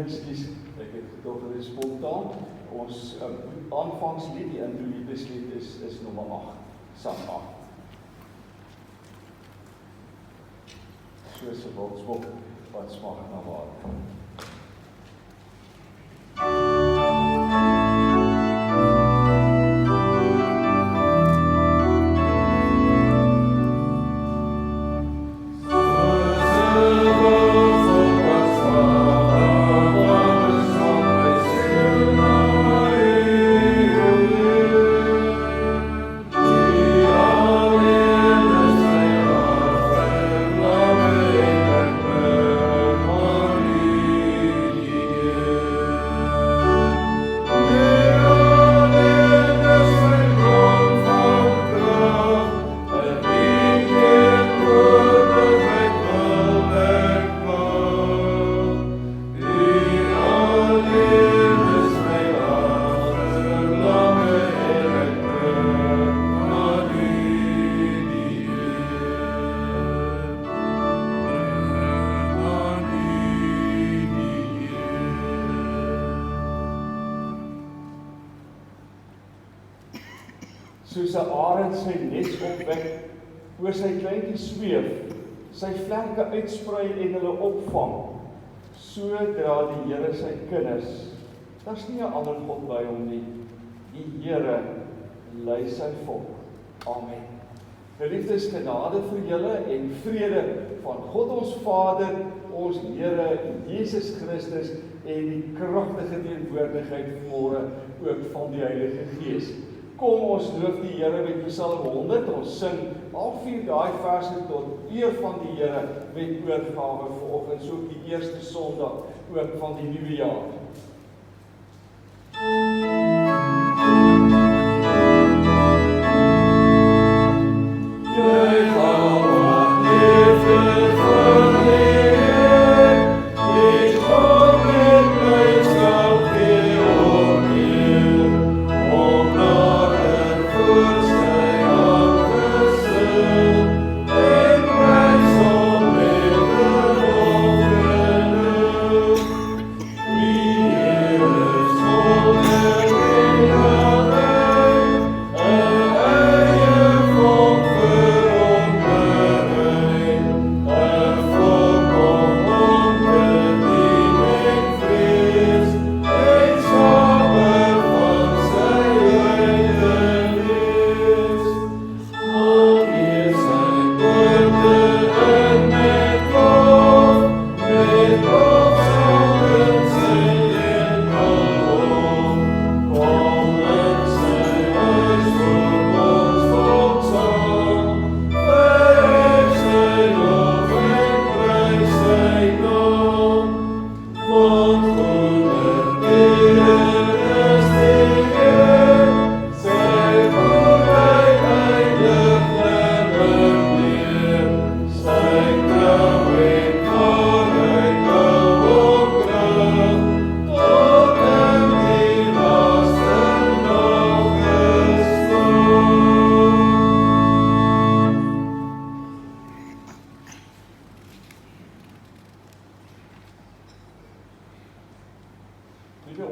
Ekskuus, ek het gedog dit is spontaan. Ons aanvangslied, die introductieslied is nommer 8, sang 8. Soos 'n wildsbok wat smag na water. Soos 'n arend sy nes opwek, oor sy kleintjie sweef, sy vlerke uitsprei en hulle opvang, so dra die Here sy kinders. Daar's nie 'n ander God by hom nie. Die Here lei sy volk. Amen. Geliefdes, genade vir julle en vrede van God ons Vader, ons Here Jesus Christus en die kragtige teenwoordigheid vanmôre ook van die Heilige Gees. Kom ons loof die Here met Psalm 100, ons sing al 4 daai verse tot eer van die Here met oorgawe vanoggend, so die eerste Sondag ook van die nuwe jaar.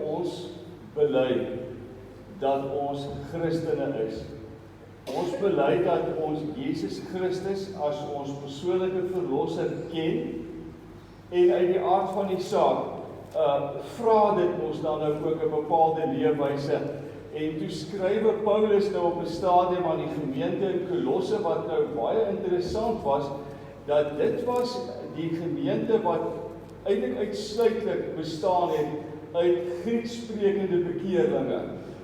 Ons bely dat ons Christene is. Ons bely dat ons Jesus Christus as ons persoonlike verlosser ken en uit die aard van die saak vra dit ons dan nou ook 'n bepaalde leefwyse. En toe skrywe Paulus nou op 'n stadium aan die gemeente in Kolosse wat nou baie interessant was, dat dit was die gemeente wat eintlik uitsluitlik bestaan het uit Grieksprekende bekeerlinge.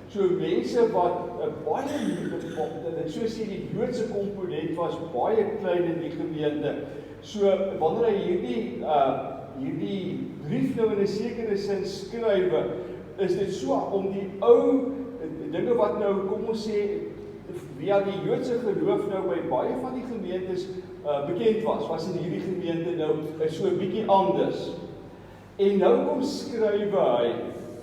So mense wat baie, so sê die Joodse komponent was baie klein in die gemeente. So wanneer hy hierdie brief nou in 'n sekere sin skrywe, is dit so om die ou dinge wat nou, kom ons sê, via die Joodse geloof nou by baie van die gemeentes bekend was in hierdie gemeente nou so 'n bietjie anders. En nou kom skrywe hy,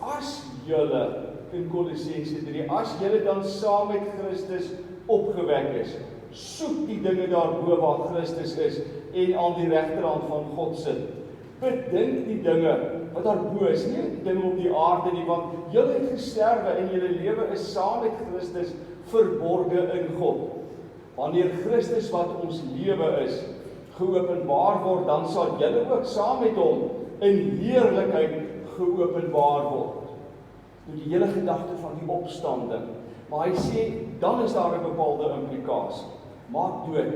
as julle in Kolossense 3, as julle dan saam met Christus opgewek is, soek die dinge daarbo waar Christus is en aan die regterhand van God sit. Bedink die dinge wat daar bo is, nie dinge op die aarde nie, want julle het gesterwe en julle lewe is saam met Christus verborge in God. Wanneer Christus wat ons lewe is, geopenbaar word, dan sal julle ook saam met hom in heerlikheid geopenbaar word. Nou die hele gedagte van die opstanding. Maar hy sê, dan is daar 'n bepaalde implikasie. Maak dood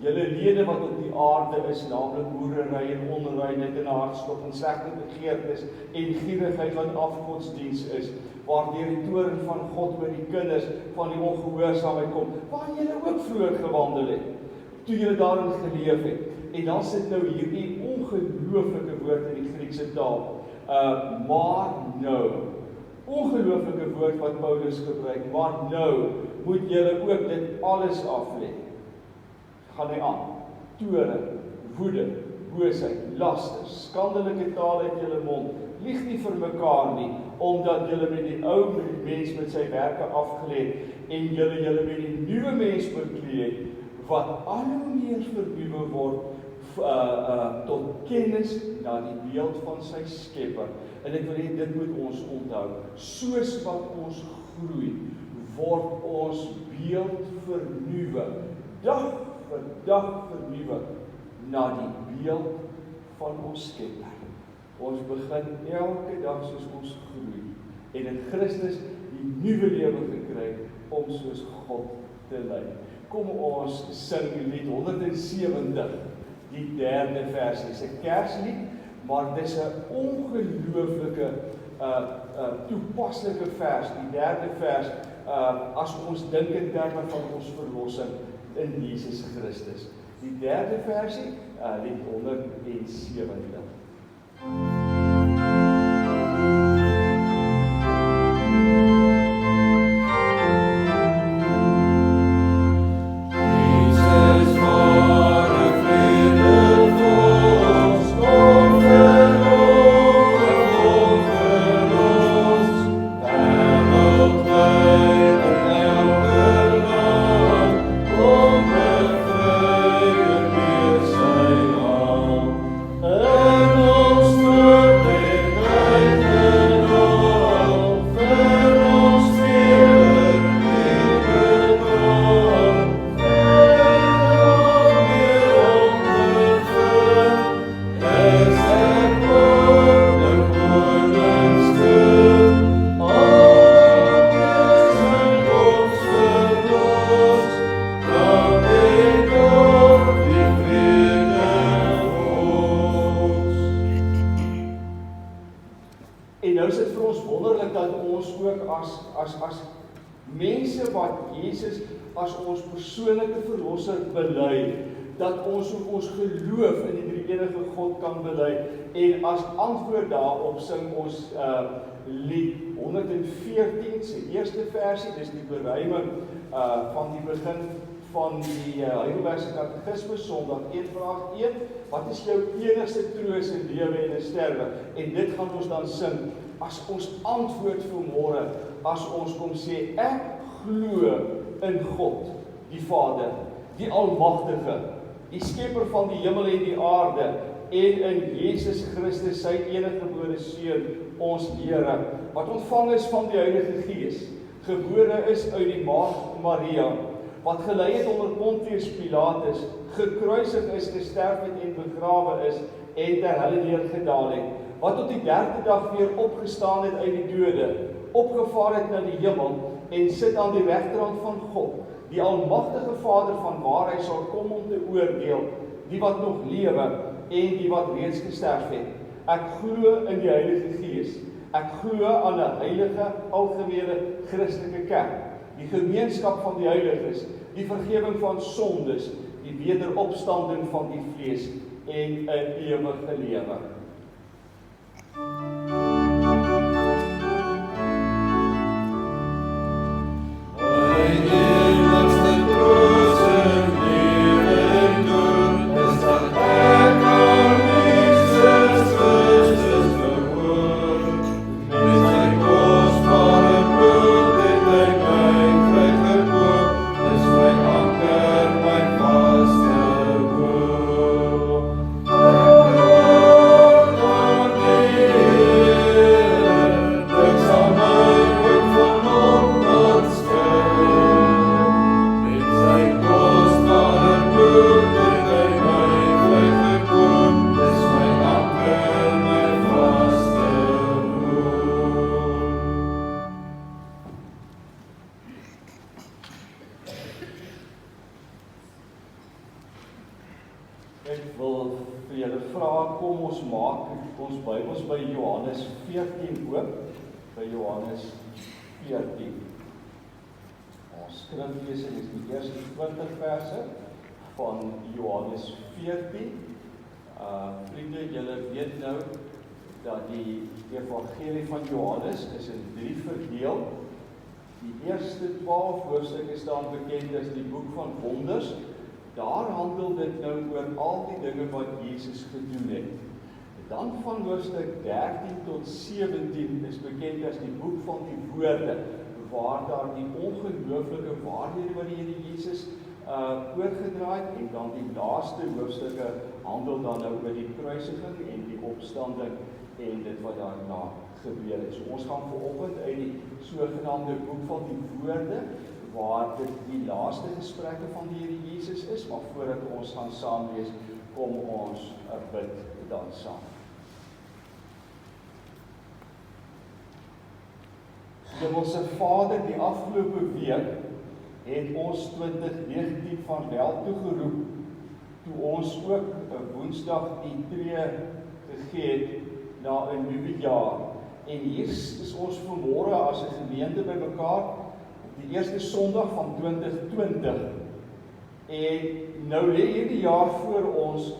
julle lede wat op die aarde is, naamlik hoerery en onreinheid en hartstog en slegte begeertes en gierigheid wat afgodsdiens is, waardeur die toorn van God oor die kinders van die ongehoorsaamheid kom, waar julle ook vroeër gewandel het, toe julle daarin geleef het. En dan sit nou hierdie ongelooflike woord in die Griekse taal, maar nou, ongelooflike woord wat Paulus gebruik, maar nou moet julle ook dit alles aflê. Gaan hy aan, toorn, woede, boosheid, laster, skandelike taal uit julle mond, lieg nie vir mekaar nie, omdat julle met die ou mens met sy werke afgelê en julle met die nuwe mens bekleed, wat al hoe meer vernuwe word tot kennis na die beeld van sy skepper. En ek wil hê dit moet ons onthou. Soos wat ons groei, word ons beeld vernuwe. Dag vir dag vernuwe na die beeld van ons skepper. Ons begin elke dag soos ons groei en in Christus die nuwe lewe gekry om soos God te lyk. Kom ons sing lied 170, die 3de vers. Dit is 'n Kerslied, maar dit is 'n ongelooflike toepaslike vers, die 3de vers, as ons dink in terme van ons verlossing in Jesus Christus. Die 3de versie, lied 170. Mense wat Jesus as ons persoonlike verlosser bely, dat ons ook ons geloof in die drie-enige God kan bely, en as antwoord daarop sing ons lied 114, se eerste versie, dis die beruiming van die begin van die Heidelbergse Katekismes, Sondag 1 vraag 1, wat is jou enigste troos in lewe en in sterwe? En dit gaan ons dan sing, as ons antwoord vanmôre, as ons kom sê, ek glo in God, die Vader, die Almagtige, die Skepper van die hemel en die aarde, en in Jesus Christus, sy eniggebore Seun, ons Here, wat ontvang is van die Heilige Gees, gebore is uit die Maagd Maria, wat gelei het onder Pontius Pilatus, gekruisig is, gesterf het en begrawe is, en ter helle neergedaal het, wat op die 3de dag weer opgestaan het uit die dode, opgevaar het na die hemel, en sit aan die regterhand van God, die Almagtige Vader van waar hy sal kom om te oordeel, die wat nog lewe, en die wat reeds gesterf het. Ek glo in die Heilige Gees, ek glo aan 'n heilige, algemene Christelike kerk, die gemeenskap van die heiliges, die vergifnis van sondes, die wederopstanding van die vlees, en 'n ewige lewe. Oh Ek wil vir julle vra, kom ons maak ons Bybels by Johannes 14 oop, by Johannes 14. Ons skriflesing is die eerste 20 verse van Johannes 14. Vriende, julle weet nou dat die evangelie van Johannes is in 3 verdeel. Die eerste 12 hoofstukke staan bekend as die boek van wonders. Daar handel dit nou oor al die dinge wat Jesus gedoen het. Dan van hoofstuk 13 tot 17 is bekend as die boek van die woorde, waar daar die ongelooflike waarhede wat die Here Jesus oorgedra het, en dan die laaste hoofstukke handel dan nou oor die kruisiging en die opstanding en dit wat daarna gebeur het. So ons gaan vanoggend uit die sogenaamde boek van die woorde, waar dit die laaste gesprekke van die Here Jesus is, maar voordat ons gaan saam lees, kom ons bid dan saam. Hemelse Vader, die afgelope week het ons 2019 van wel toegeroep, toe ons ook Woensdag die tree gegee het na 'n nuwe jaar. En hier is ons vanmôre as 'n gemeente bymekaar, die eerste Sondag van 2020, en nou lê hierdie jaar voor ons,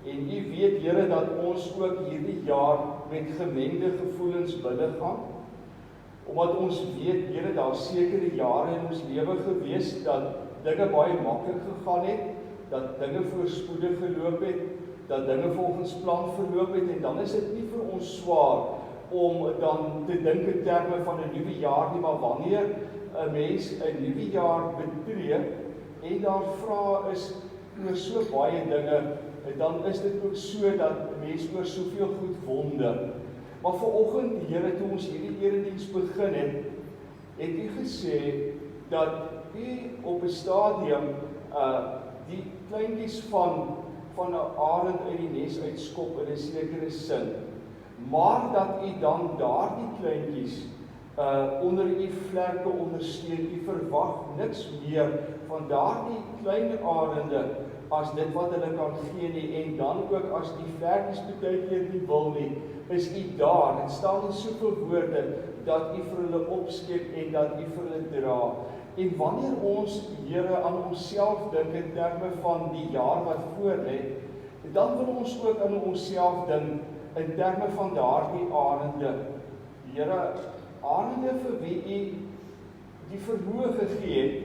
en u weet Here dat ons ook hierdie jaar met gemengde gevoelens binne gaan, omdat ons weet Here, daar sekere jare in ons lewe gewees, dat dinge baie maklik gegaan het, dat dinge voorspoedig geloop het, dat dinge volgens plan verloop het, en dan is dit nie vir ons swaar, om dan te dink in terme van 'n nuwe jaar nie, maar wanneer 'n mens 'n nuwe jaar betree en daar vra is oor so baie dinge, dan is dit ook so dat 'n mens oor soveel goed wonder. Maar vanoggend, Here, toe ons hierdie erediens begin het u gesê dat u op 'n stadium die kleintjies van 'n arend uit die nes uitskop in 'n sekere sin, maar dat u dan daardie kleintjies onder u vlerke ondersteun. U verwag niks meer van daardie klein arende as dit wat hulle kan gee nie, en dan ook as die vlerkies baie keer nie wil nie, is u daar. Dit staan in soveel woorde dat u vir hulle opskep en dat u vir hulle dra. En wanneer ons, Here, aan onsself dink in terme van die jaar wat voor lê, dan wil ons ook aan onsself dink in terme van daardie arende. Here, arende vir wie u die vermoë gegee het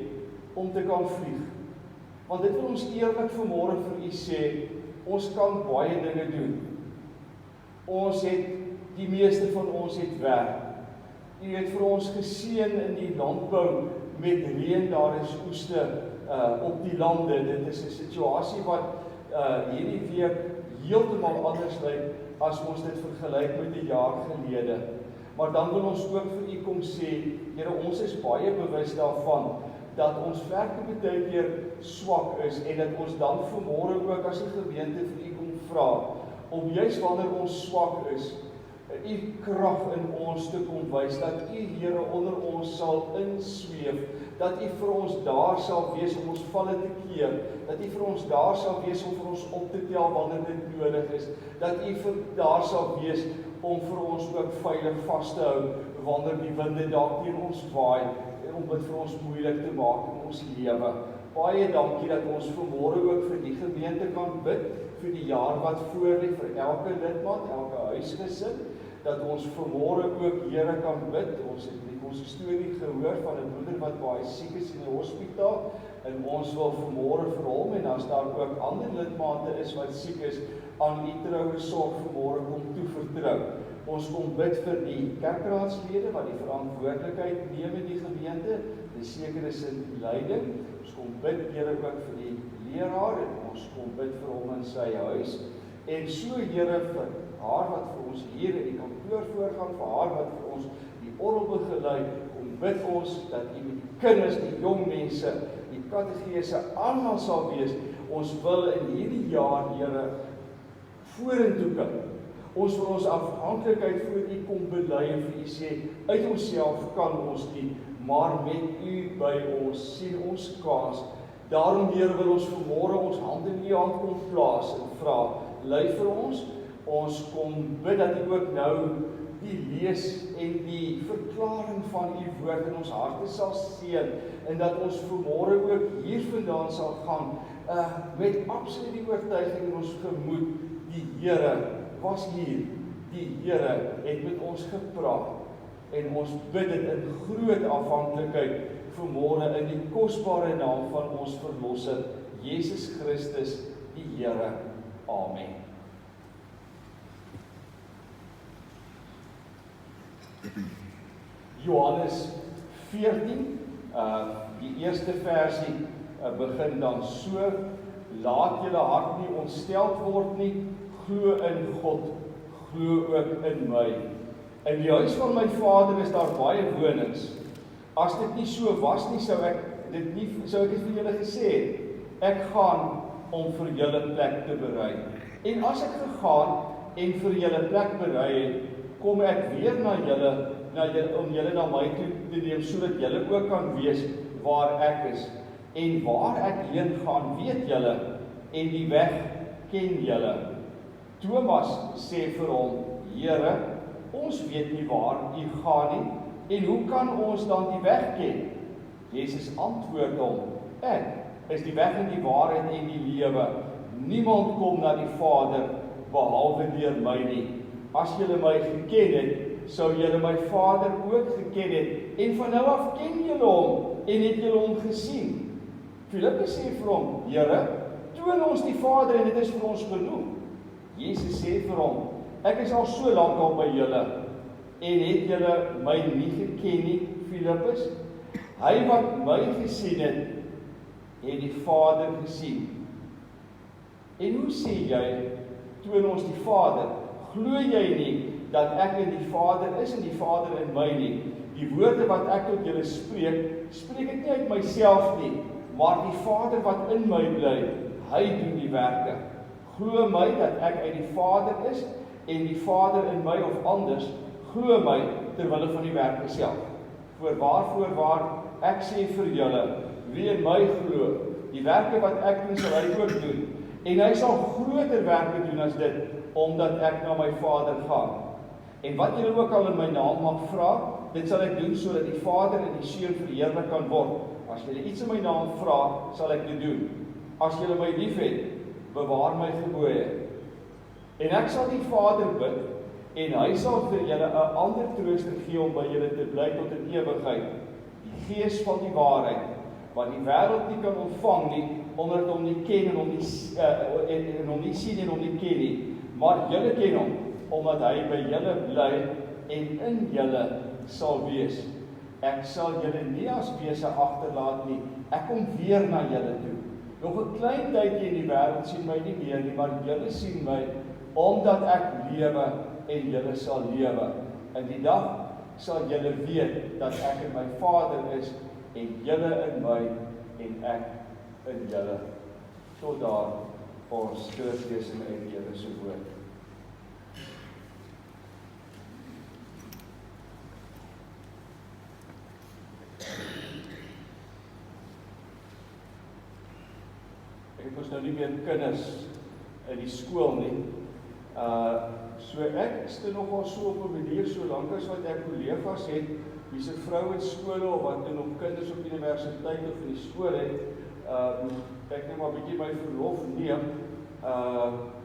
om te kan vlieg. Want dit wil ons eerlik vanmôre vir u sê, ons kan baie dinge doen. Ons het, die meeste van ons het werk. U het vir ons geseën in die landbou met reën, daar is oeste op die lande. Dit is 'n situasie wat hierdie week heeltemal anders lyk as ons dit vergelyk met 'n jaar gelede. Maar dan wil ons ook vir u kom sê, Here, ons is baie bewus daarvan dat ons vlerke baie keer swak is, en dat ons dan vanmôre ook as 'n gemeente vir u kom vra om juis wanneer ons swak is, u krag in ons te kom wys, dat u, Here, onder ons sal insweef, dat u vir ons daar sal wees om ons valle te keer, dat u vir ons daar sal wees om vir ons op te tel wanneer dit nodig is, dat u daar sal wees om vir ons ook veilig vas te hou wanneer die winde dalk teen ons waai, om dit vir ons moeilik te maak in ons lewe. Baie dankie dat ons vanmôre ook vir die gemeente kan bid, vir die jaar wat voor lê, vir elke lidmaat, elke huisgesin, dat ons vanmôre ook, Here, kan bid. Ons het ons storie gehoor van 'n broeder wat baie siek is in die hospitaal, en ons wil vanmôre vir hom, en as daar ook ander lidmate is wat siek is, aan u troue sorg vanmôre kom toevertrou. Ons kom bid vir die kerkraadslede wat die verantwoordelikheid neem in die gemeente, in sekere sin die leiding. Ons kom bid, Here, ook vir die leraar, en ons kom bid vir hom in sy huis. En so, Here, vir haar wat vir ons hier in die kantoor voorgaan, vir haar wat vir ons die orgel begelei, kom bid ons dat u met die kinders, die jong mense, die katedrese almal sal wees. Ons wil in hierdie jaar, Here, vorentoe kyk. Ons wil ons afhanklikheid voor u kom bely en vir u sê, uit onsself kan ons nie, maar met u by ons sien ons kans Daarom, Here, wil ons vanmôre ons hande in U hand kom plaas en vra, lei vir ons. Ons kom bid dat U ook nou die lees en die verklaring van U woord in ons harte sal seën en dat ons vanmôre ook hier vandaan sal gaan met absolute oortuiging in ons gemoed. Die Here was hier. Die Here het met ons gepraat. En ons bid dit in groot afhanklikheid vanmôre in die kosbare naam van ons verlosser, Jesus Christus, die Here. Amen. Johannes 14, die eerste versie begin dan so: laat julle hart nie ontsteld word nie, glo in God, glo ook in my. In die huis van my Vader is daar baie wonings. As dit nie so was nie, sou ek dit vir julle gesê het. Ek gaan om vir julle plek te berei. En as ek gegaan en vir julle plek berei het, kom ek weer na julle om julle na my toe te neem, sodat julle ook kan wees waar ek is. En waar ek heen gaan, weet julle, en die weg ken julle. Thomas sê vir hom, Here, ons weet nie waar U gaan nie, en hoe kan ons dan die weg ken? Jesus antwoord hom, ek is die weg en die waarheid en die lewe. Niemand kom na die Vader behalwe deur my nie. As julle my geken het, sou julle my Vader ook geken het, en van nou af ken julle hom, en het julle hom gesien. Filippus sê vir hom, Here, toon ons die Vader, en dit is vir ons genoeg. Jesus sê vir hom, ek is al so lank al by julle, en het julle my nie geken nie, Filippus? Hy wat my gesien het die Vader gesien. En hoe sê jy, toon ons die Vader? Glo jy nie, dat ek in die Vader is en die Vader in my nie? Die woorde wat ek tot julle spreek ek nie uit myself nie, maar die Vader wat in my bly, hy doen die werke. Glo my dat ek uit die Vader is, en die Vader in my, of anders, glo my terwille van die werke self. Voorwaar, ek sê vir julle, wie in my glo, die werke wat ek doen, sal hy ook doen. En hy sal groter werke doen as dit, omdat ek na my Vader gaan. En wat julle ook al in my naam mag vra, dit sal ek doen, sodat die Vader en die Seun verheerlik kan word. As julle iets in my naam vra, sal ek dit doen. As julle my liefhet, bewaar my gebooie. En ek sal die Vader bid, en hy sal vir julle 'n ander trooster gee om by julle te bly tot in ewigheid, die Gees van die waarheid, wat die wêreld nie kan ontvang nie, omdat hom nie ken en hom nie sien en hom nie ken nie, maar julle ken hom, omdat hy by julle bly en in julle sal wees. Ek sal julle nie as wese agterlaat nie, ek kom weer na julle toe. Nog 'n klein tydjie in die wêreld sien my nie meer nie, maar julle sien my, omdat ek lewe en julle sal lewe. In die dag sal julle weet dat ek in my Vader is, en julle in my, en ek in julle. Tot daar ons skriflesing uit die Here se woord. Ek het ons nou nie meer kinders in die skool nie. So ek is dit nogal so op 'n manier, so lank as wat ek kollegas het, wie se vrou in skole of wat doen op kinders op universiteit of in die skool het, moet ek net maar 'n bietjie my verlof neem,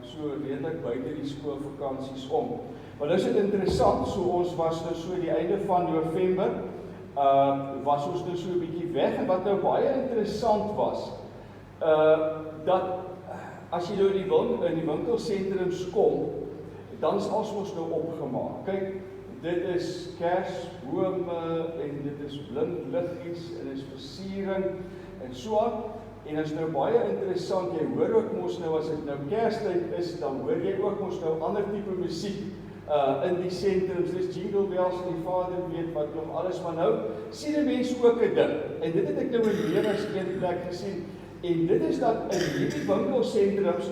so redelik buite die skoolvakansies om. Maar nou is dit interessant, so ons was nou so die einde van November, was ons nou so 'n bietjie weg, en wat nou baie interessant was, dat as jy nou in die winkelsentrums kom, dan is ons nou opgemaak. Kyk, dit is kersbome, en dit is blindliggies, en dit is versiering, en so aan. En is nou baie interessant, jy hoor ook mos nou, as dit nou Kerstyd is, dan hoor jy ook mos nou ander tipe musiek in die sentrums, dis jingle bells, en die Vader weet wat nog alles, maar nou sien die mense ook 'n ding, en dit het ek nou in lewens een plek gesien, en dit is dat in hierdie winkelsentrums,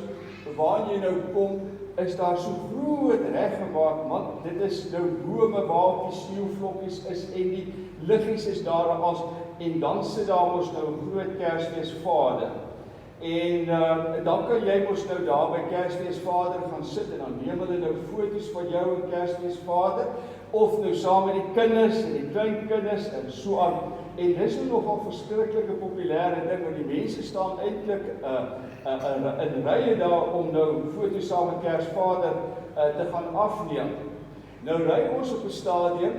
waar jy nou kom, is daar so groot reggemaak, man, dit is nou bome waar die sneeuvlokkies is, en die liggies is daar als, en dan sit daar mos nou 'n groot Kersfeesvader. En dan kan jy mos nou daar by Kersfeesvader gaan sit en dan neem hulle nou foto's van jou en Kersfeesvader, of nou saam met die kinders en die kleinkinders en so aan. En dis nou nogal verskriklike populêre ding, want die mense staan eintlik in rye daar om nou foto's saam met Kersvader te gaan afneem. Nou ry ons op 'n stadium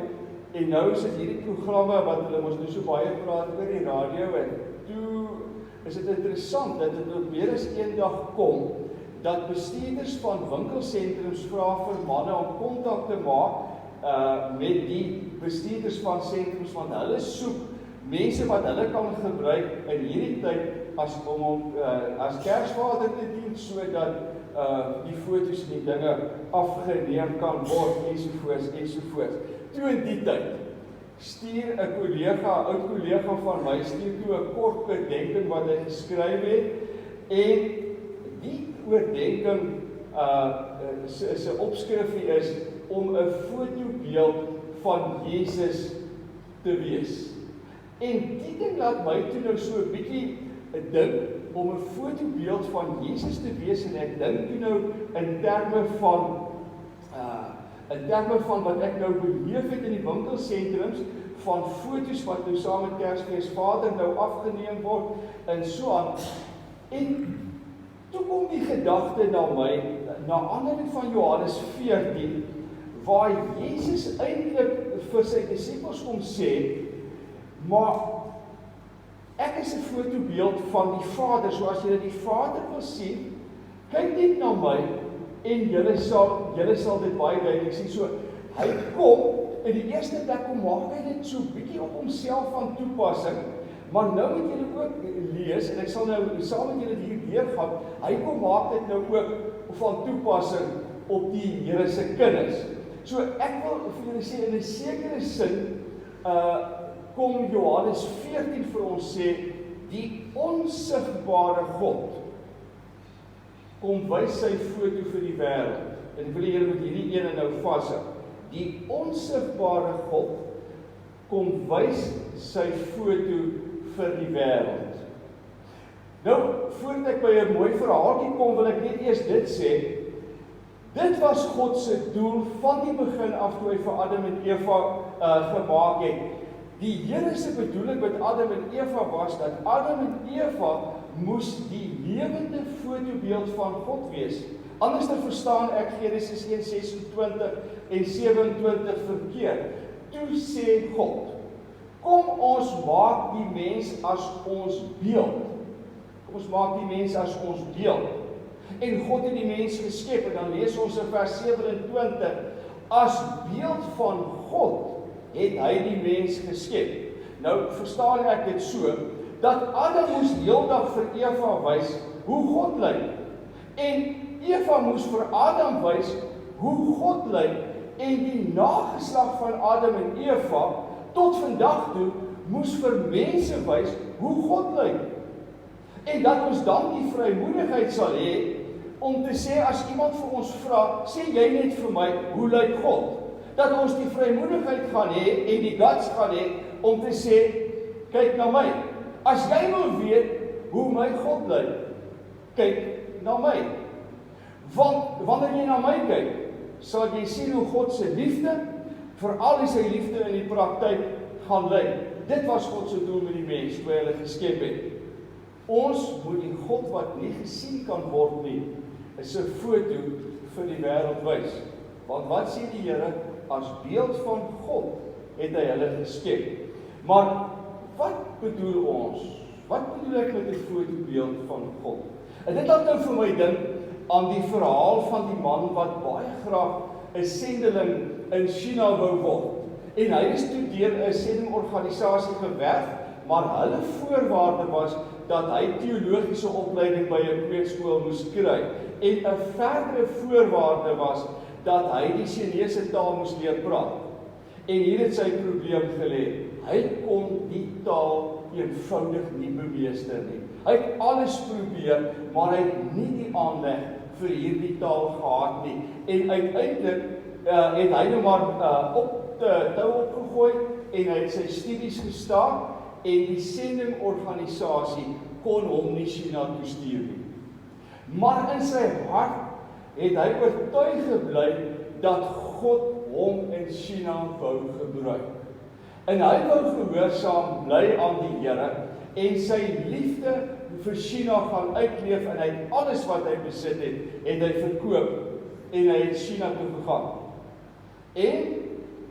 en nou is dit hierdie programme wat hulle mos nou so baie praat oor die radio, en toe is dit interessant dat dit op meer as een dag kom dat bestuurders van winkelsentrums vra vir manne om kontak te maak met die bestuurders van sentrums, want hulle soek mense wat hulle kan gebruik in hierdie tyd as Kersvader te dien, sodat die foto's en die dinge afgeneem kan word, ensovoorts. Toe in die tyd stuur 'n oud kollega van my, stuur toe 'n kort oordenking wat hy geskryf het, en die oordenking se opskrifie is om 'n fotobeeld van Jesus te wees. En die ding laat my toe nou so 'n bietjie dink om 'n fotobeeld van Jesus te wees, en ek dink toe nou in terme van wat ek nou beleef het in die winkelsentrums, van foto's wat nou saam met Kersfeesvader nou afgeneem word, en so aan. En toe kom die gedagte na my, na aanleiding van Johannes 14, waar Jesus eintlik vir sy disippels kom sê, maar ek is 'n fotobeeld van die Vader, so as julle die Vader wil sien, kyk net na my, en julle sal dit baie duidelik sien. So, hy kom, en die eerste plek kom maak hy dit so bietjie op homself van toepassing, maar nou moet julle ook lees, en ek sal nou saam met julle hier deurgaan, hy kom maak dit nou ook van toepassing op die Here se kinders. So, ek wil vir julle sê, in 'n sekere sin, kom Johannes 14 vir ons sê, die onsigbare God kom wys sy foto vir die wêreld. En ek wil julle met hierdie ene nou vashou. Die onsigbare God kom wys sy foto vir die wêreld. Nou, voordat ek by 'n mooi verhaaltjie kom, wil ek net eers dit sê. Dit was God se doel van die begin af toe hy vir Adam en Eva gemaak het. Die Here se bedoeling met Adam en Eva was dat Adam en Eva moes die lewende fotobeeld van God wees. Anders te verstaan ek Genesis 1:26 en 27 verkeerd. Toe sê God, kom ons maak die mens as ons beeld. Kom ons maak die mens as ons beeld. En God het die mens geskep, en dan lees ons in vers 27, as beeld van God het hy die mens geskep. Nou verstaan ek dit so, dat Adam moes heeldag vir Eva wys hoe God lyk. En Eva moes vir Adam wys hoe God lyk, en die nageslag van Adam en Eva tot vandag toe moes vir mense wys hoe God lyk. En dat ons dan die vrymoedigheid sal hê om te sê, as iemand vir ons vra, sê jy net vir my, hoe lyk God? Dat ons die vrymoedigheid gaan hê en die guts gaan hê om te sê, kyk na my. As jy wil weet hoe my God lyk, kyk na my. Want wanneer jy na my kyk, sal jy sien hoe God se liefde, veral sy liefde in die praktyk gaan lyk. Dit was God se doel met die mens toe hy hulle geskep het. Ons moet die God wat nie gesien kan word nie, is 'n foto vir die wêreld wys. Want wat sê die Here? As beeld van God het hy hulle geskep. Maar wat bedoel ons? Wat bedoel ek met 'n fotobeeld van God? En dit laat nou vir my dink aan die verhaal van die man wat baie graag 'n sendeling in China wou word. En hy is toe deur 'n sendingorganisasie gewerf, maar hulle voorwaarde was dat hy teologiese opleiding by 'n preekskool moes kry. En 'n verdere voorwaarde was dat hy die Chinese taal moes leer praat. En hier het sy probleem gelê. Hy kon die taal eenvoudig nie bemeester nie. Hy het alles probeer, maar hy het nie die aanleg vir hierdie taal gehad nie. En uiteindelik het hy nou maar op te tou opgegooi en hy het sy studies gestaak en die sendingorganisasie kon hom nie China toe stuur nie. Maar in sy hart het hy oortuig gebly dat God hom in China wou gebruik. En hy wou gehoorsaam bly aan die Here en sy liefde vir China gaan uitleef en hy het alles wat hy besit het hy verkoop en hy het China toe gegaan. En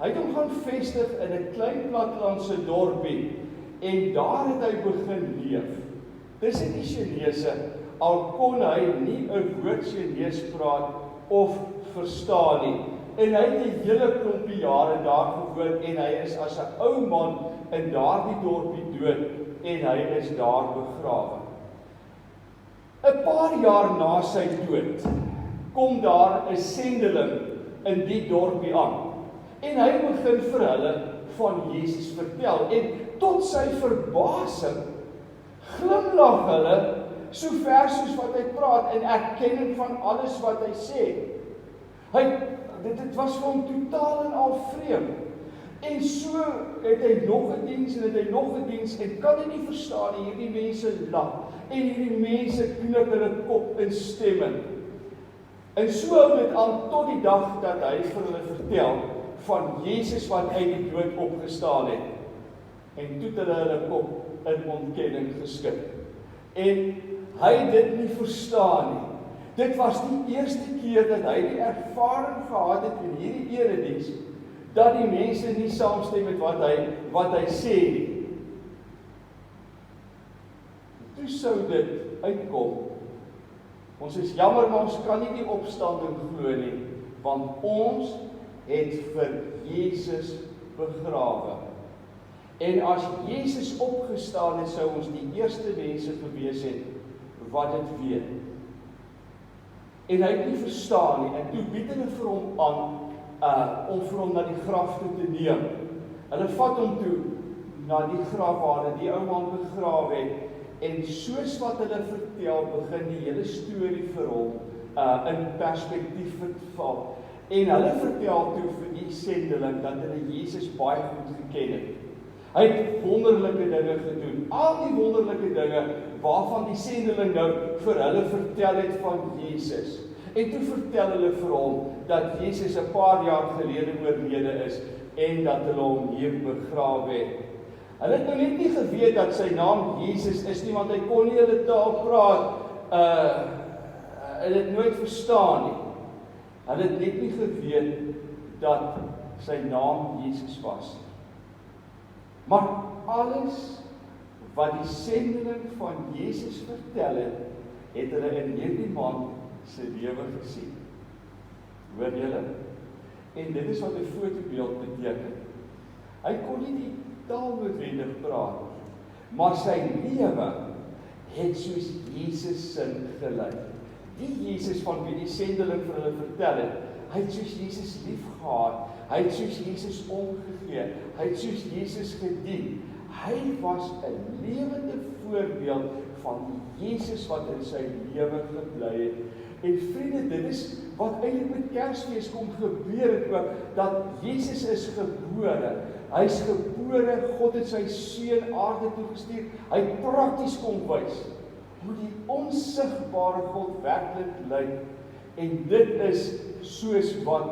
hy het hom gaan vestig in 'n klein plattelandse dorpie en daar het hy begin leef. Tussen die Chinese, al kon hy nie 'n woord Chinees praat of verstaan nie. En hy het 'n hele klompie jare daar gewoon en hy is as 'n ou man in daardie dorpie dood en hy is daar begrawe. 'n Paar jaar na sy dood kom daar 'n sendeling in die dorpie aan. En hy begin vir hulle van Jesus vertel en tot sy verbasing glimlag hulle so ver soos wat hy praat in erkenning van alles wat hy sê. Dit was vir hom totaal en al vreemd. En so het hy nog 'n diens en het hy nog 'n diens en kan hy nie verstaan nie, hierdie mense lag en hierdie mense knik hulle kop instemmend. En so hou dit aan tot die dag dat hy vir hulle vertel van Jesus wat uit die dood opgestaan het. En toe het hulle kop in ontkenning geskit. En hy het dit nie verstaan nie. Dit was die eerste keer dat hy die ervaring gehad het in hierdie erediens, dat die mense nie saamstem met wat hy sê nie. Toe sou dit uitkom. Ons is jammer, maar ons kan nie die opstanding glo nie, want ons het vir Jesus begrawe. En as Jesus opgestaan het, sou ons die eerste mense gewees het wat dit weet. En hy het nie verstaan nie, en toe bied hulle vir hom aan om vir hom na die graf toe te neem. Hulle vat hom toe na die graf waar die ou man begrawe het, en soos wat hulle vertel, begin die hele storie vir hom in perspektief val. En hulle vertel toe vir die sendeling dat hulle Jesus baie goed geken het. Hy het wonderlike dinge gedoen, al die wonderlike dinge waarvan die sendeling nou vir hulle vertel het van Jesus. En toe vertel hulle vir hom dat Jesus 'n paar jaar gelede oorlede is en dat hulle hom hier begrawe het. Hulle het nou net nie geweet dat sy naam Jesus is nie, want hy kon nie hulle taal praat. Hulle het nooit verstaan nie. Hulle het net nie geweet dat sy naam Jesus was. Maar alles wat die sendeling van Jesus vertel het hulle in hierdie man se lewe gesien. Hoor julle? En dit is wat 'n fotobeeld beteken. Hy kon nie die taal noodwendig praat, maar sy lewe het soos Jesus sin gelyk. Die Jesus van wie die sendeling vir hulle vertel het, hy het soos Jesus lief gehad, hy het soos Jesus omgegee, hy het soos Jesus gedien. Hy was 'n lewende voorbeeld van die Jesus wat in sy lewe gebly het. En vriende, dit is wat eintlik met Kersfees kom gebeur het ook, dat Jesus is gebore. Hy is gebore, God het sy seun aarde toe gestuur. Hy prakties kom wys hoe die onsigbare God werklik lyk. En dit is soos wat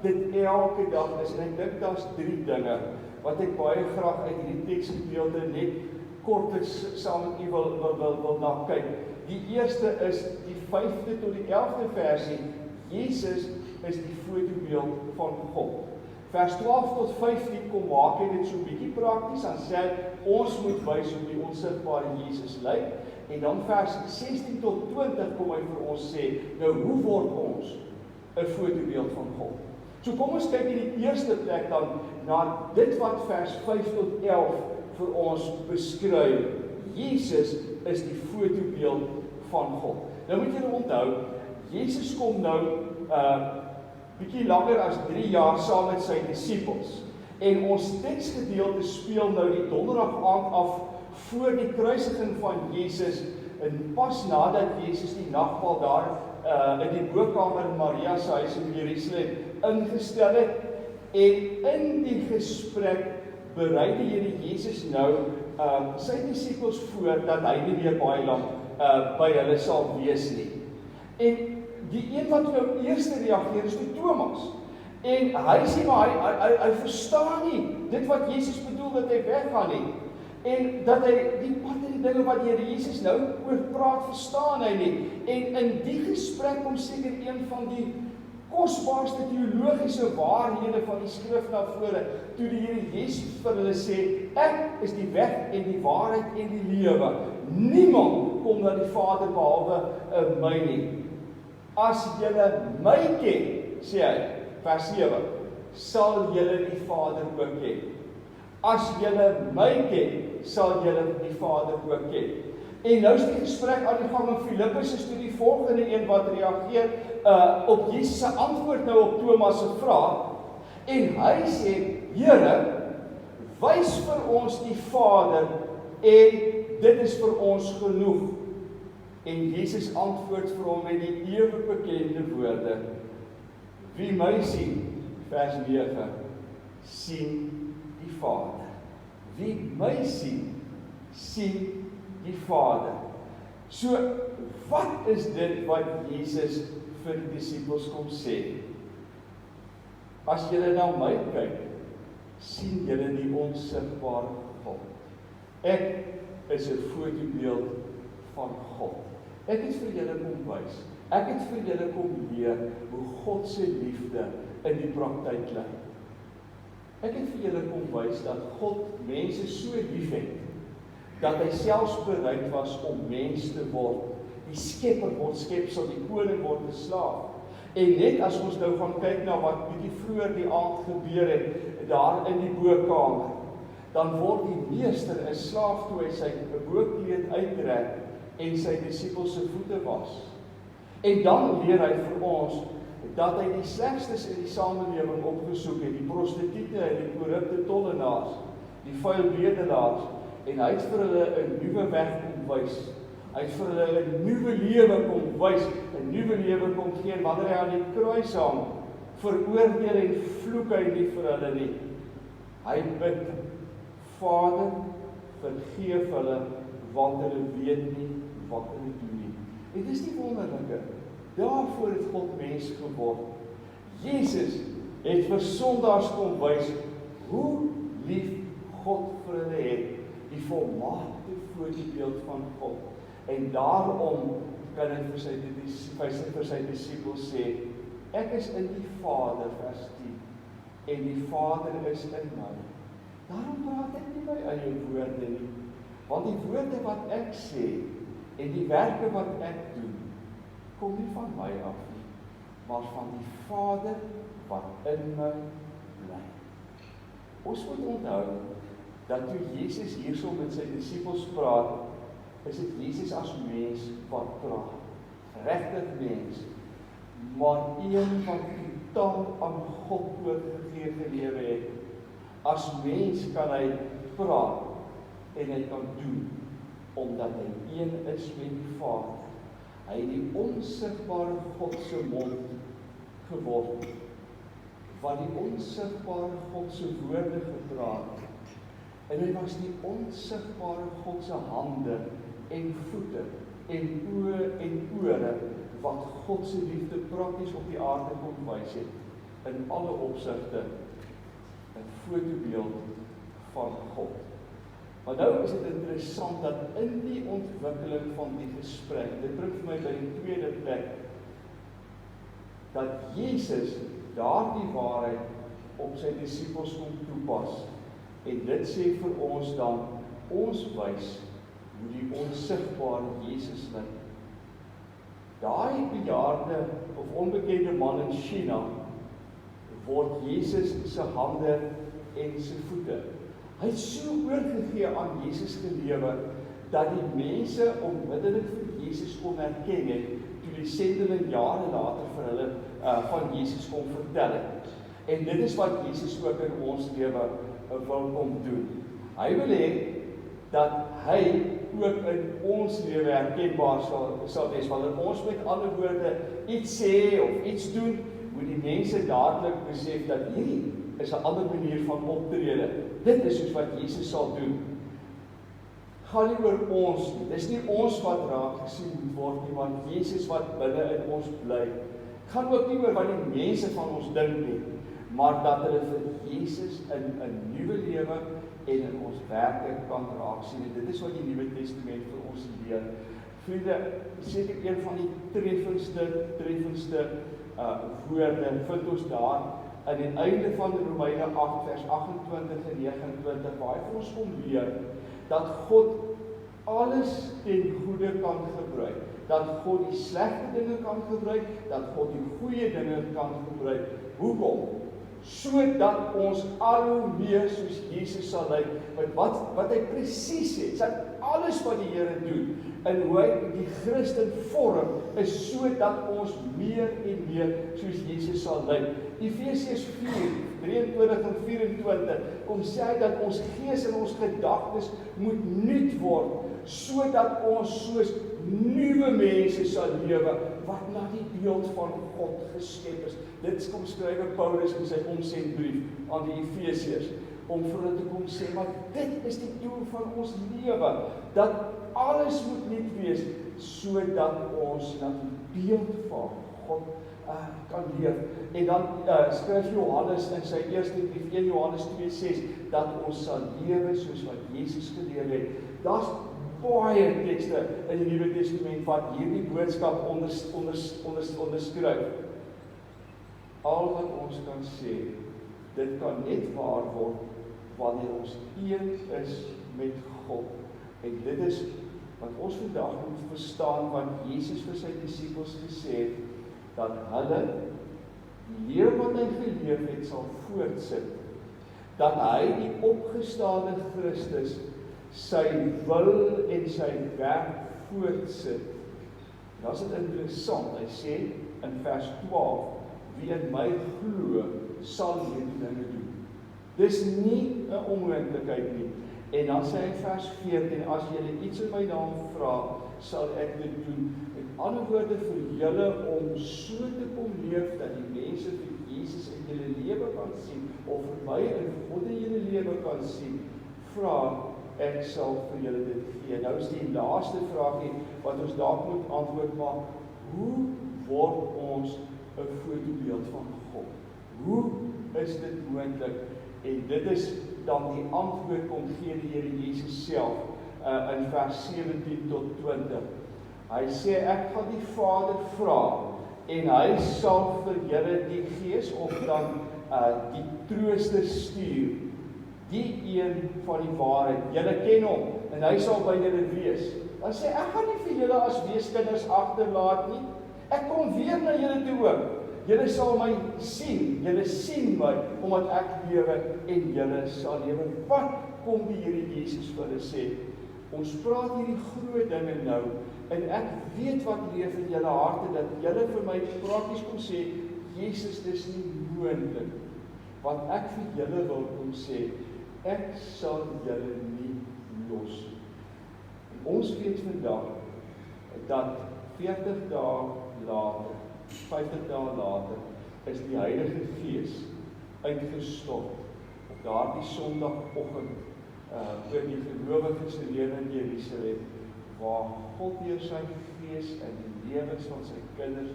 dit elke dag is. En ek dink daar's 3 dinge wat ek baie graag uit hierdie teksgedeelte net kortliks saam met u wil na kyk. Die eerste is die 5de tot die 11de versie. Jesus is die fotobeeld van God. Vers 12 tot 15 kom maak hy dit so 'n bietjie prakties, dan sê hy, ons moet wys hoe die onsigbare Jesus lyk. En dan vers 16 tot 20 kom hy vir ons sê, nou hoe word ons 'n fotobeeld van God? So kom ons kyk in die eerste plek dan na dit wat vers 5 tot 11 vir ons beskryf. Jesus is die fotobeeld van God. Nou moet julle onthou, Jesus kom nou bietjie langer as 3 jaar saam met sy disippels. En ons teksgedeelte speel nou die donderdag aand af voor die kruisiging van Jesus, en pas nadat Jesus die nagmaal daar in die bokkamer in Maria se huis in Jerusalem ingestel het. En in die gesprek berei die Here Jesus nou sy disippels voor dat hy nie meer baie lank by hulle sal wees nie. En die een wat nou eerste reageer is die Thomas. En hy sê maar hy verstaan nie dit wat Jesus bedoel dat hy weggaan nie. En dat hy die pad en die dinge wat die Here Jesus nou oor praat verstaan hy nie. En in die gesprek kom seker een van die kosbaarste teologiese waarhede van die skrif na vore, toe die Here Jesus vir hulle sê, ek is die weg en die waarheid en die lewe. Niemand kom na die Vader behalwe my nie. As julle my ken, sê hy, vers 7, sal julle die Vader ook ken. As julle my ken, sal julle die Vader ook ken. En nou is die gesprek aan die gang in Filippus, is toe die volgende een wat reageer op Jesus se antwoord nou op Thomas se vraag. En hy sê, Here, wys vir ons die Vader en dit is vir ons genoeg. En Jesus antwoord vir hom met die ewig bekende woorde. Wie my sien, vers 9, sien die Vader. Wie my sien, sien die Vader. So, wat is dit wat Jesus vir die disippels kom sê? As julle na my kyk, sien julle die onsigbare God. Ek is 'n fotobeeld van God. Ek het vir julle kom wys. Ek het vir julle kom leer hoe God se liefde in die praktyk lyk. Ek het vir julle kom wys dat God mense so lief het, dat hy selfs bereid was om mens te word. Die skepper word skepsel, die koning word 'n slaaf. En net as ons nou gaan kyk na wat bietjie vroeër die aand gebeur het, daar in die bokkamer, dan word die meester 'n slaaf toe hy sy bokkleed uittrek en sy disippels se voete was. En dan leer hy vir ons dat hy die slegstes in die samelewing opgesoek het, die prostituie en die korrupte tollenaars, die vuil bedelaars, en hy het vir hulle 'n nuwe weg kom wys. Hy het vir hulle 'n nuwe lewe kom wys, 'n nuwe lewe kom gee, en wanneer hy aan die kruis hang, veroordeel en vloek hy nie vir hulle nie. Hy bid, Vader, vergeef hulle, want hulle weet nie wat hulle doen nie. En dis die wonderlike, daarvoor het God mens geword. Jesus het vir sondaars kom wys, hoe lief God vir hulle het, die volmaakte voorbeeld van God. En daarom kan hy vir sy disippels sê, ek is in die Vader, vers 10, en die Vader is in my. Daarom praat ek nie my eie woorde nie, want die woorde wat ek sê, en die werke wat ek doen, kom nie van my af nie, maar van die Vader wat in my bly. Ons moet onthou, dat toe Jesus hierso met sy disippels praat, is dit Jesus as mens wat praat. Regtig mens, maar een wat totaal aan God oorgegee gelewe het. As mens kan hy praat en hy kan doen, omdat hy een is met die Vader. Hy het die onsigbare God se mond geword, wat die onsigbare God se woorde gepraat het. En hy was die onsigbare God se hande en voete en oë en ore, wat God se liefde prakties op die aarde kom wys het, in alle opsigte 'n fotobeeld van God. Maar nou is dit interessant dat in die ontwikkeling van die gesprek, dit bring vir my by die tweede plek, dat Jesus daardie waarheid op sy disippels kom toepas. En dit sê vir ons dan, ons wys hoe die onsigbare Jesus lyk. Daai bejaarde of onbekende man in China word Jesus se hande en sy voete. Hy het so oorgegee aan Jesus gelewe, dat die mense onmiddellik vir Jesus kon herken het, toe die sendeling jare later vir hulle van Jesus kon vertel het. En dit is wat Jesus ook in ons lewe wil kom doen. Hy wil hê dat hy ook in ons lewe herkenbaar sal wees, wanneer ons met ander woorde iets sê of iets doen, moet die mense dadelik besef dat hierdie is 'n ander manier van optrede. Dit is soos wat Jesus sal doen. Gaan nie oor ons nie. Dis nie ons wat raak gesien moet word nie, maar Jesus wat binne in ons bly. Gaan ook nie oor wat die mense van ons dink nie, maar dat hulle vir Jesus in 'n nuwe lewe en in ons werke kan raak sien. En dit is wat die Nuwe Testament vir ons leer. Vriende, seker een van die treffendste woorde vind ons daar aan die einde van Romeine 8 vers 28 en 29 waar hy vir ons kom leer dat God alles ten goeie kan gebruik, dat God die slegte dinge kan gebruik, dat God die goeie dinge kan gebruik. Hoekom? Sodat ons al hoe meer soos Jesus sal lyk. Wat hy presies sê, dat alles wat die Here doen en hoe hy die Christen vorm, is sodat ons meer en meer soos Jesus sal lyk. Efesiërs 4:23 en 24 kom sê hy dat ons gees en ons gedagtes moet nuut word, sodat ons soos nuwe mense sal lewe, wat na die beeld van God geskep is. Dit kom skrywe Paulus in sy omsendbrief aan die Efesiërs, om vir hulle te kom sê, maar dit is die doel van ons lewe, dat alles moet nuut wees, sodat ons na die beeld van God kan leef. En dan skryf Johannes in sy eerste brief, 1 Johannes 2:6, dat ons sal lewe soos wat Jesus geleef het. Daar's baie tekste in die Nuwe Testament wat hierdie boodskap onderskryf. Al wat ons kan sê, dit kan net waar word wanneer ons een is met God. En dit is wat ons vandag moet verstaan, wat Jesus vir sy disippels gesê het, dat hulle die lewe wat hy geleef het sal voortsit, dat hy die opgestane Christus sy wil en sy werk voortsit. Dat is dit interessant, hy sê in vers 12, wie in my glo, sal hierdie dinge doen. Dis nie 'n onmoontlikheid nie. En dan sê hy vers 14, as julle iets in my naam vra, sal ek dit doen. Met ander woorde vir julle om so te kom leef, dat die mense vir Jesus in julle lewe kan sien, of vir my in God in julle lewe kan sien, vra, ek sal vir julle dit gee. Nou is die laaste vraagie wat ons dalk moet antwoord, maar hoe word ons 'n voorbeeld van God? Hoe is dit moontlik? En dit is dan die antwoord kom gee die Here Jesus self in vers 17 tot 20. Hy sê, ek gaan die Vader vra en hy sal vir julle die Gees of dan die Trooster stuur, die een van die waarheid. Julle ken hom en hy sal by julle wees. Dan sê ek gaan nie vir julle as weeskinders agterlaat nie. Ek kom weer na julle toe ook. Julle sal my sien, julle sien my, omdat ek lewe en julle sal lewe. Wat kom die Here Jesus vir hulle sê? Ons praat hierdie groot dinge nou, en ek weet wat leef in julle harte, dat julle vir my prakties kom sê, Jesus, dis nie moontlik. Wat ek vir julle wil kom sê, ek sal julle nie los. En ons weet vandag, dat 40 dae later, 50 dae later, is die Heilige Gees uitgestort op daardie Sondagoggend oor die gelowiges se lewe in Jerusalem, waar God deur sy Gees in die lewens van sy kinders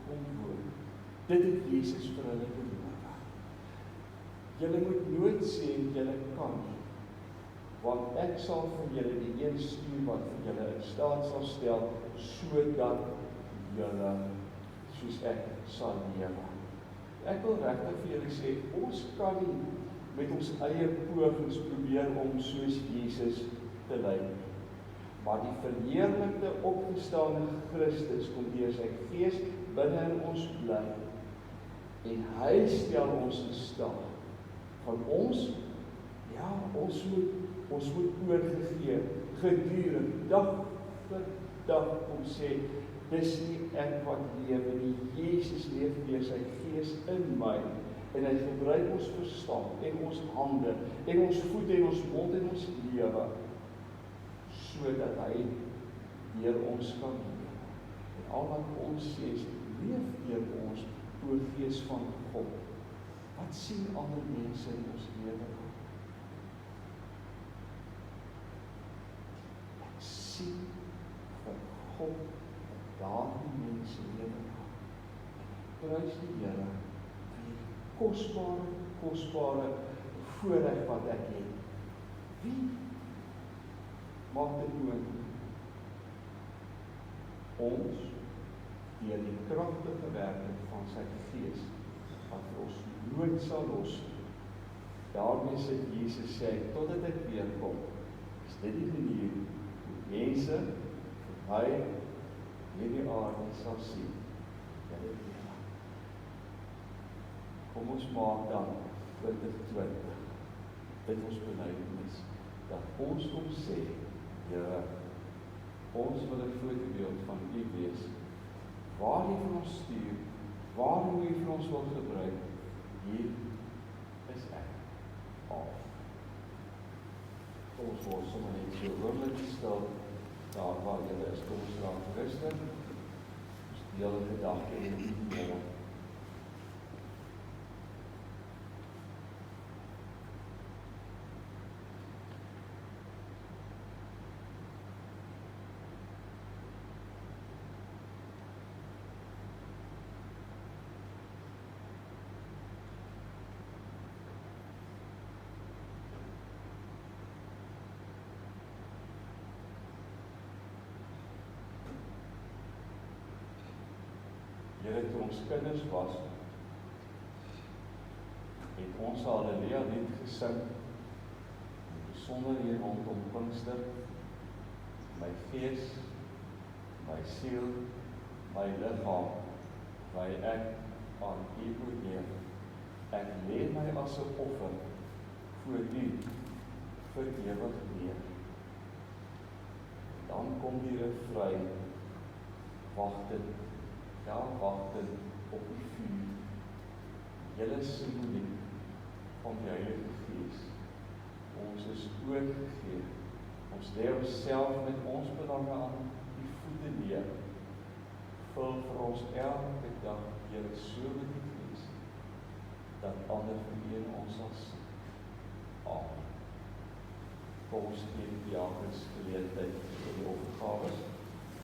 kom woon. Dit het Jesus vir hulle beloof. Julle moet nooit sê julle kan nie, want ek sal vir julle die een stuur wat vir julle in staat sal stel, sodat julle soos ek sal lewe. Ek wil regtig vir julle sê, ons kan nie met ons eie pogings probeer om soos Jesus te lyk. Maar die verheerlikte opgestane Christus kom deur sy Gees binne in ons bly. En hy stel ons in staat van ons, ja, ons moet oorgegee, gedurig, dag vir dag kom sê, dis nie ek wat lewe nie, Jesus leef deur sy Gees in my, en hy gebruik ons verstand, en ons hande, en ons voet, en ons mond, en ons lewe, sodat hy deur ons kan lewe. En al wat ons sê, is leef deur ons, o Gees van God. Wat sien ander mense in ons lewe? sien vir God daardie mense lewe maak. Prys die Here vir die kosbare voorreg wat ek het. Wie maak dit moontlik? Ons, deur die kragtige werking van sy Gees, wat vir ons nooit sal los. Daarmee sê Jesus sê, totdat ek weer kom, is dit die manier hoe mense hy hierdie aarde sal sien. Kom ons maak dan 2020 dit ons belydenis, dat ons kom sê, Here, ons wil 'n voorbeeld van U wees, waar U vir ons stuur, waar U vir ons wil gebruik, hier is ek. Kom ons word sommer net so oomblik stil, daar waar Julle is, kom ons raak rustig, ons deel 'n gedagte in die môre. Here, toe ons kinders was, het ons Halleluja lied gesing, besonder hier rondom Pinkster, my gees, my siel, my liggaam, waar ek aan U oorleef. Ek lê my as 'n offer voor U vir ewig neer. Dan kom die refrein, wagtend, ja, wagtend op die vuur. Julle simboliek van die Heilige Gees. Ons is oorgegee. Ons lê onsself met ons belange aan die voete neer. Vul vir ons elke dag, Here, so met die Gees, dat ander vir ons sal sien. Amen. Kom ons gee die diakens geleentheid vir die offergawes.